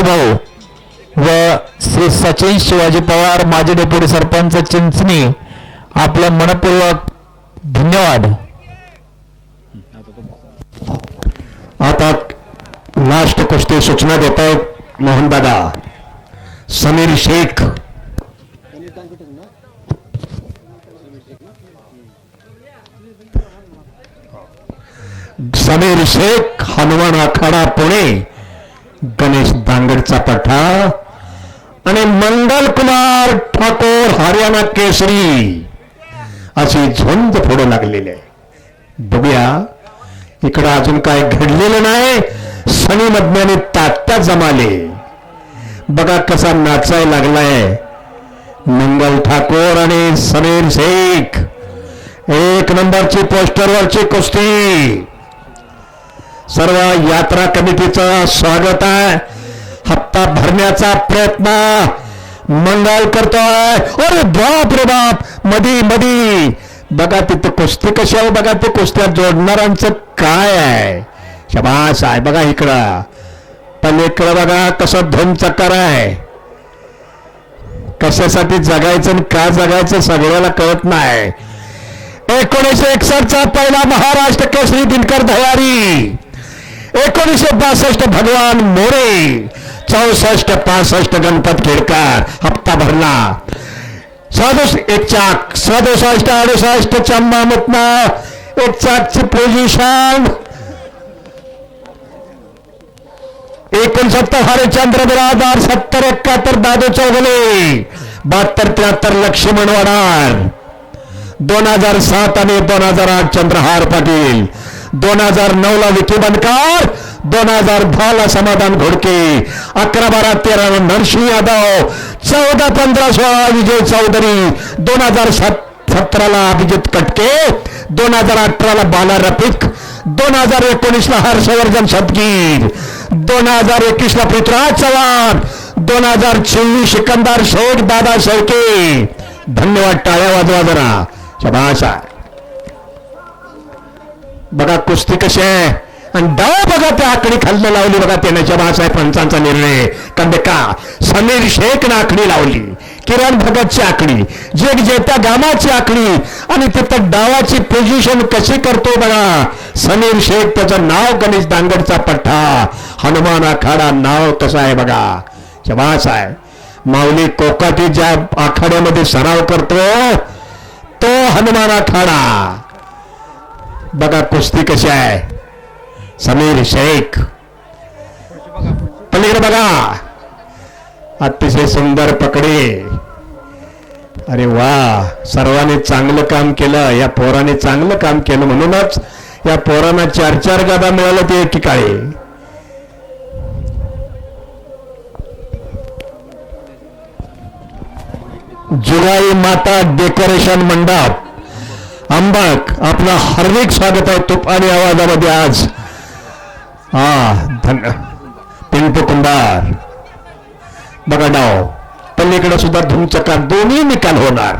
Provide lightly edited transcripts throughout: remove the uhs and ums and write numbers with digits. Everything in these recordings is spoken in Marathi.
भाऊ व श्री सचिन शिवाजी पवार माजी डेप्युटी सरपंच चिंचणी आपलं मनपूर्वक धन्यवाद. आता लास्ट कुस्ती सूचना देत आहेत मोहनदादा. समीर शेख हनुमान आखाडा पुणे गणेश दांगडचा पठा आणि मंगल कुमार ठाकूर हरियाणा केसरी अशी झुंज पुढे लागलेली आहे. बघूया इकडं अजून काय घडलेलं नाही. सनी मधम्याने तात्या जमाले बघा कसा नाचायला लागलाय मंगल ठाकूर आणि समीर शेख. एक नंबरची पोस्टरवरची कुस्ती. सर्व यात्रा कमिटीचं स्वागत आहे. हप्ता भरण्याचा प्रयत्न मंगल करतोय. अरे बाप रे बाप, मधी मधी बघा तिथं कुस्ती कशी आहे. बघा ते कुस्त्या जोडणाऱ्यांचं काय आहे. शबास आहे. बघा इकडं पलीकडं बघा कसं धूम चक्कर आहे. कशासाठी जगायचं आणि का जगायचं सगळ्याला कळत नाही. 1961चा पहिला महाराष्ट्र केसरी दिनकर दयारी. 1962 भगवान मोरे. 64-65 गणपत खेडकर. हप्ता भरला. 67-68 चंबा मुतना. एक चाकची पोझिशन. 69 हरिचंद्र बिरादार. 70-71 दादू चौगले. 72-73 लक्ष्मण वडार. 2007 आणि 2008 चंद्रहार पाटील. 2009 विकी बनकर. 2010 समाधान घोडके. 11-12-13 नरसिंह यादव. 14-15-16 विजय चौधरी. 2017 अभिजित कटके. 2018 बाला रफिक. 2019 हर्षवर्धन सदगीर. 2021 पृथ्वीराज चव्हाण. 2024 सिकंदर शेख दादा शेळके. धन्यवाद. टाळ्या वाजवा जरा. शबाश. बघा कुस्ती कशी आहे आणि डाव बघा त्या आकडी खाल्लं लावली. बघा त्याने शबाश आहे. पंचांचा निर्णय कंदका. समीर शेख ना आकडी लावली. किरण भगतची आकडी. जेग जेत्या गामाची आकडी आणि तिथं डावाची पोझिशन कशी करतो बघा समीर शेख. त्याचं नाव गणेश दांगडचा पठ्ठा. हनुमान आखाडा नाव तसं आहे बघा. शबाश आहे. माऊली कोकाटी ज्या आखाड्यामध्ये सराव करतो तो हनुमान आखाडा. बघा कुस्ती कशी आहे. समीर शेख पलीकडे बघा. अतिशय सुंदर पकडे. अरे वा, सर्वांनी चांगलं काम केलं. या पोराने चांगलं काम केलं म्हणूनच या पोरांना 4-4 गदा मिळालं ते ठिकाणी. जुगाई माता डेकोरेशन मंडप अंबक आपलं हार्दिक स्वागत आहे. तुफानी आवाजामध्ये आज. पिंटू कुंभार. बघा डाव पलीकडे सुद्धा धुमचकार. दोन्ही निकाल होणार.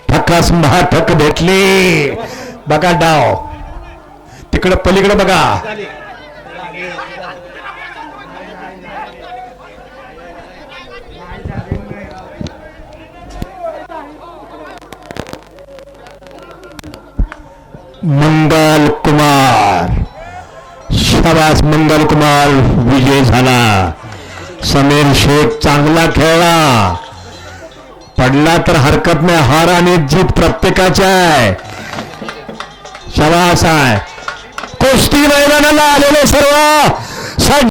ठकास महाठक भेटली. बघा डाव तिकडे पलीकडे बघा. मंगल कुमार. शाबास मंगल कुमार विजय झाला. समीर शेख चांगला खेळला. पडला तर हरकत नाही. हार आणि जीत प्रत्येकाची आहे. शाबास आहे. कुस्ती मैदानाला आलेले सर्व